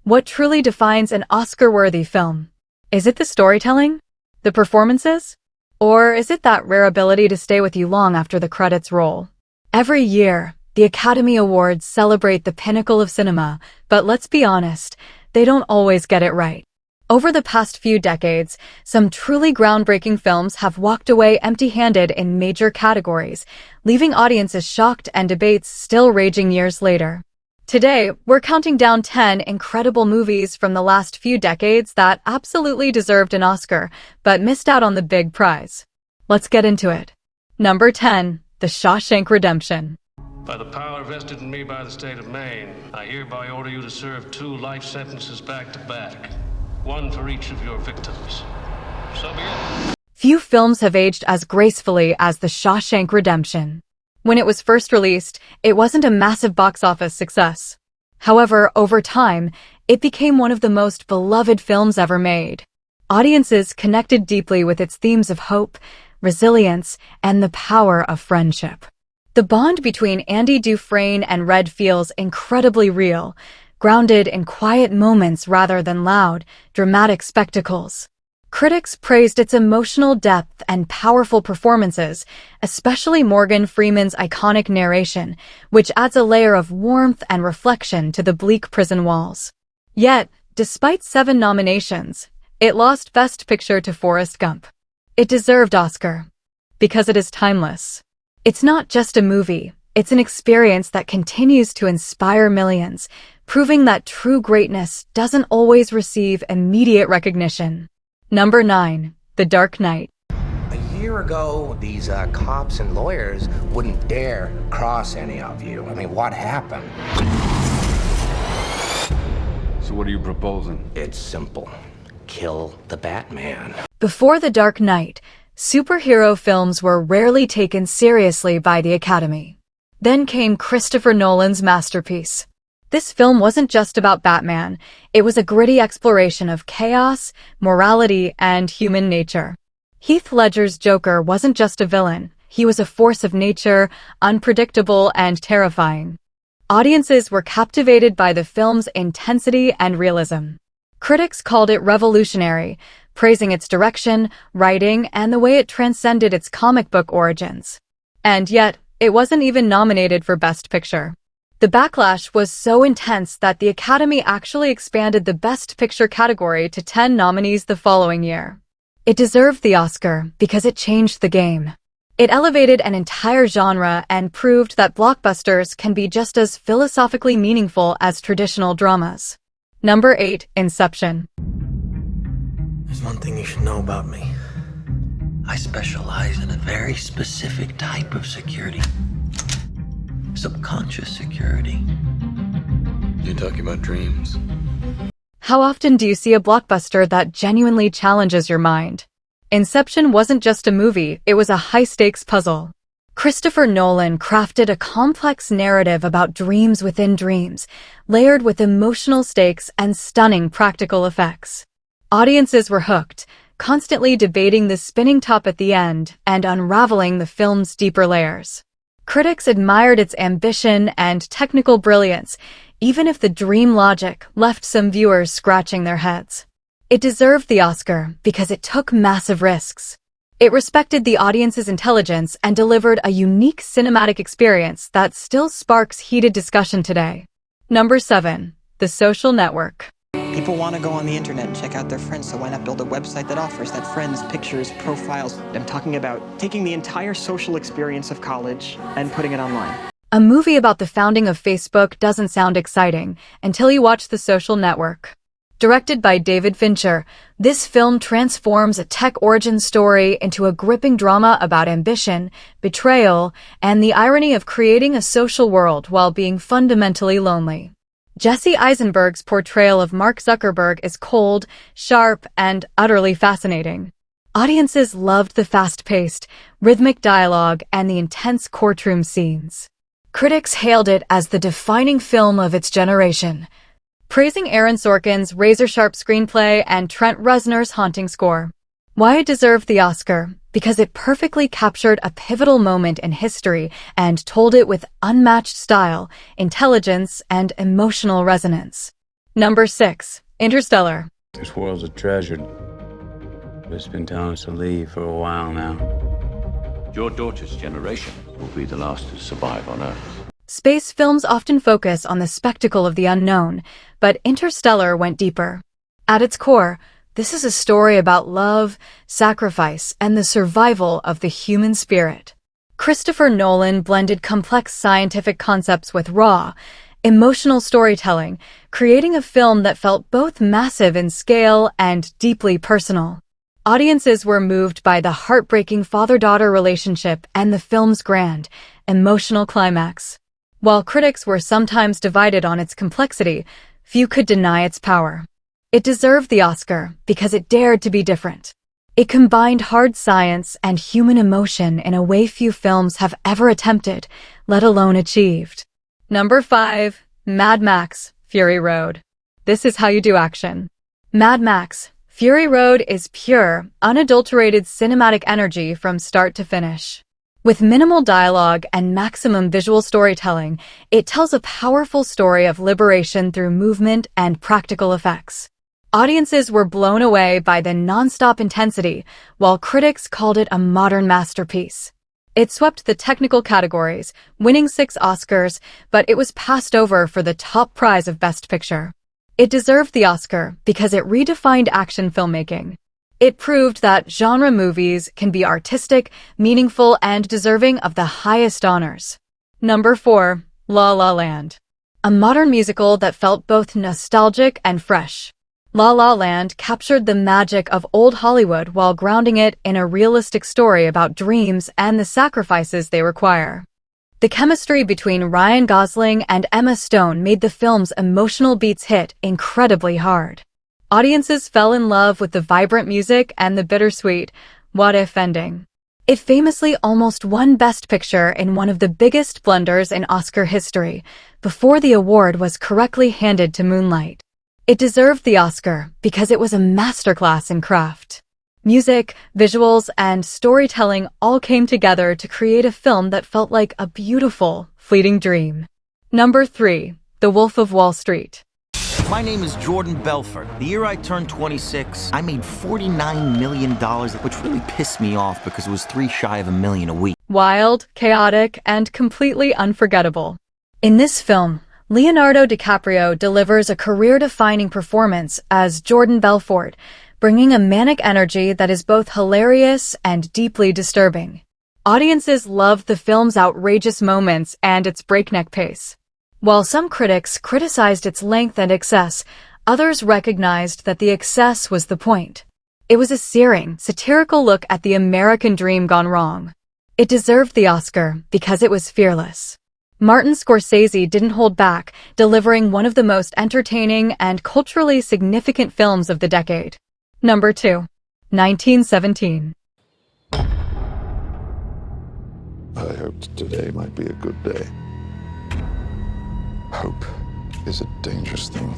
What truly defines an Oscar-worthy film? Is it the storytelling? The performances? Or is it that rare ability to stay with you long after the credits roll? Every year, the Academy Awards celebrate the pinnacle of cinema, but let's be honest, they don't always get it right. Over the past few decades, some truly groundbreaking films have walked away empty-handed in major categories, leaving audiences shocked and debates still raging years later. Today, we're counting down 10 incredible movies from the last few decades that absolutely deserved an Oscar, but missed out on the big prize. Let's get into it. Number 10, The Shawshank Redemption. By the power vested in me by the state of Maine, I hereby order you to serve 2 life sentences back to back. 1 for each of your victims. So be it. Few films have aged as gracefully as The Shawshank Redemption. When it was first released, it wasn't a massive box office success. However, over time, it became one of the most beloved films ever made. Audiences connected deeply with its themes of hope, resilience, and the power of friendship. The bond between Andy Dufresne and Red feels incredibly real, grounded in quiet moments rather than loud, dramatic spectacles. Critics praised its emotional depth and powerful performances, especially Morgan Freeman's iconic narration, which adds a layer of warmth and reflection to the bleak prison walls. Yet, despite 7 nominations, it lost Best Picture to Forrest Gump. It deserved Oscar, because it is timeless. It's not just a movie, it's an experience that continues to inspire millions, proving that true greatness doesn't always receive immediate recognition. Number 9, The Dark Knight. A year ago, these cops and lawyers wouldn't dare cross any of you. I mean, what happened? So what are you proposing? It's simple. Kill the Batman. Before The Dark Knight, superhero films were rarely taken seriously by the Academy. Then came Christopher Nolan's masterpiece. This film wasn't just about Batman, it was a gritty exploration of chaos, morality, and human nature. Heath Ledger's Joker wasn't just a villain, he was a force of nature, unpredictable and terrifying. Audiences were captivated by the film's intensity and realism. Critics called it revolutionary, praising its direction, writing, and the way it transcended its comic book origins. And yet, it wasn't even nominated for Best Picture. The backlash was so intense that the Academy actually expanded the Best Picture category to 10 nominees the following year. It deserved the Oscar because it changed the game. It elevated an entire genre and proved that blockbusters can be just as philosophically meaningful as traditional dramas. Number 8, Inception. There's one thing you should know about me. I specialize in a very specific type of security. Subconscious security. You talking about dreams? How often do you see a blockbuster that genuinely challenges your mind? Inception wasn't just a movie, it was a high-stakes puzzle. Christopher Nolan crafted a complex narrative about dreams within dreams, layered with emotional stakes and stunning practical effects. Audiences were hooked, constantly debating the spinning top at the end and unraveling the film's deeper layers. Critics admired its ambition and technical brilliance, even if the dream logic left some viewers scratching their heads. It deserved the Oscar because it took massive risks. It respected the audience's intelligence and delivered a unique cinematic experience that still sparks heated discussion today. Number 7, The Social Network. People want to go on the internet and check out their friends, so why not build a website that offers that friends, pictures, profiles? I'm talking about taking the entire social experience of college and putting it online. A movie about the founding of Facebook doesn't sound exciting until you watch The Social Network. Directed by David Fincher, this film transforms a tech origin story into a gripping drama about ambition, betrayal, and the irony of creating a social world while being fundamentally lonely. Jesse Eisenberg's portrayal of Mark Zuckerberg is cold, sharp, and utterly fascinating. Audiences loved the fast-paced, rhythmic dialogue and the intense courtroom scenes. Critics hailed it as the defining film of its generation, praising Aaron Sorkin's razor-sharp screenplay and Trent Reznor's haunting score. Why it deserved the Oscar? Because it perfectly captured a pivotal moment in history and told it with unmatched style, intelligence, and emotional resonance. Number 6. Interstellar. This world's a treasure, but it's been telling us to leave for a while now. Your daughter's generation will be the last to survive on Earth. Space films often focus on the spectacle of the unknown, but Interstellar went deeper. At its core, this is a story about love, sacrifice, and the survival of the human spirit. Christopher Nolan blended complex scientific concepts with raw, emotional storytelling, creating a film that felt both massive in scale and deeply personal. Audiences were moved by the heartbreaking father-daughter relationship and the film's grand, emotional climax. While critics were sometimes divided on its complexity, few could deny its power. It deserved the Oscar because it dared to be different. It combined hard science and human emotion in a way few films have ever attempted, let alone achieved. Number 5. Mad Max: Fury Road. This is how you do action. Mad Max: Fury Road is pure, unadulterated cinematic energy from start to finish. With minimal dialogue and maximum visual storytelling, it tells a powerful story of liberation through movement and practical effects. Audiences were blown away by the non-stop intensity, while critics called it a modern masterpiece. It swept the technical categories, winning 6 Oscars, but it was passed over for the top prize of Best Picture. It deserved the Oscar because it redefined action filmmaking. It proved that genre movies can be artistic, meaningful, and deserving of the highest honors. Number 4. La La Land. A modern musical that felt both nostalgic and fresh. La La Land captured the magic of old Hollywood while grounding it in a realistic story about dreams and the sacrifices they require. The chemistry between Ryan Gosling and Emma Stone made the film's emotional beats hit incredibly hard. Audiences fell in love with the vibrant music and the bittersweet what-if ending. It famously almost won Best Picture in one of the biggest blunders in Oscar history, before the award was correctly handed to Moonlight. It deserved the Oscar because it was a masterclass in craft. Music, visuals, and storytelling all came together to create a film that felt like a beautiful, fleeting dream. Number 3. The Wolf of Wall Street. My name is Jordan Belfort. The year I turned 26, I made $49 million, which really pissed me off because it was 3 shy of $1 million a week. Wild, chaotic, and completely unforgettable. In this film, Leonardo DiCaprio delivers a career-defining performance as Jordan Belfort, bringing a manic energy that is both hilarious and deeply disturbing. Audiences loved the film's outrageous moments and its breakneck pace. While some critics criticized its length and excess, others recognized that the excess was the point. It was a searing, satirical look at the American dream gone wrong. It deserved the Oscar because it was fearless. Martin Scorsese didn't hold back, delivering one of the most entertaining and culturally significant films of the decade. Number 2. 1917. I hoped today might be a good day. Hope is a dangerous thing.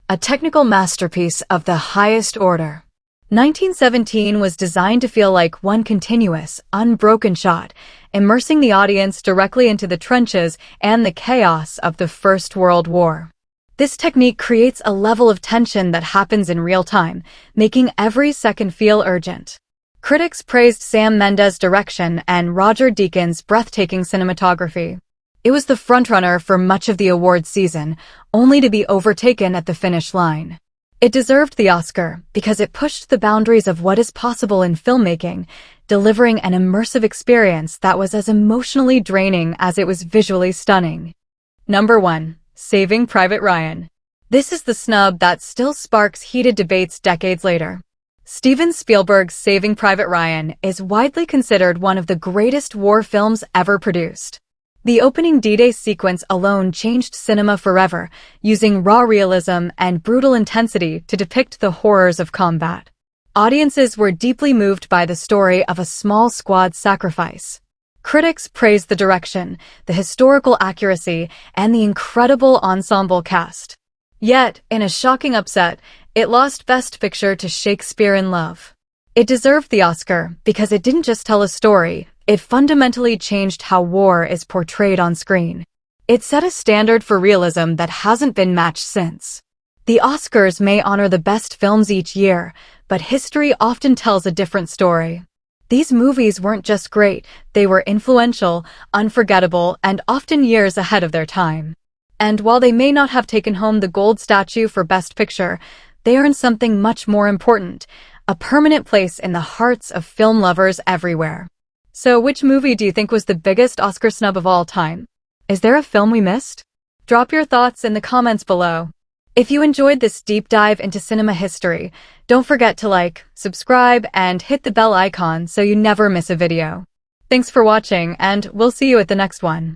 A technical masterpiece of the highest order. 1917 was designed to feel like one continuous, unbroken shot, immersing the audience directly into the trenches and the chaos of the First World War. This technique creates a level of tension that happens in real time, making every second feel urgent. Critics praised Sam Mendes' direction and Roger Deakins' breathtaking cinematography. It was the frontrunner for much of the awards season, only to be overtaken at the finish line. It deserved the Oscar because it pushed the boundaries of what is possible in filmmaking, delivering an immersive experience that was as emotionally draining as it was visually stunning. Number 1. Saving Private Ryan. This is the snub that still sparks heated debates decades later. Steven Spielberg's Saving Private Ryan is widely considered one of the greatest war films ever produced. The opening D-Day sequence alone changed cinema forever, using raw realism and brutal intensity to depict the horrors of combat. Audiences were deeply moved by the story of a small squad's sacrifice. Critics praised the direction, the historical accuracy, and the incredible ensemble cast. Yet, in a shocking upset, it lost Best Picture to Shakespeare in Love. It deserved the Oscar because it didn't just tell a story, it fundamentally changed how war is portrayed on screen. It set a standard for realism that hasn't been matched since. The Oscars may honor the best films each year, but history often tells a different story. These movies weren't just great, they were influential, unforgettable, and often years ahead of their time. And while they may not have taken home the gold statue for Best Picture, they earned something much more important, a permanent place in the hearts of film lovers everywhere. So which movie do you think was the biggest Oscar snub of all time? Is there a film we missed? Drop your thoughts in the comments below. If you enjoyed this deep dive into cinema history, don't forget to like, subscribe, and hit the bell icon so you never miss a video. Thanks for watching, and we'll see you at the next one.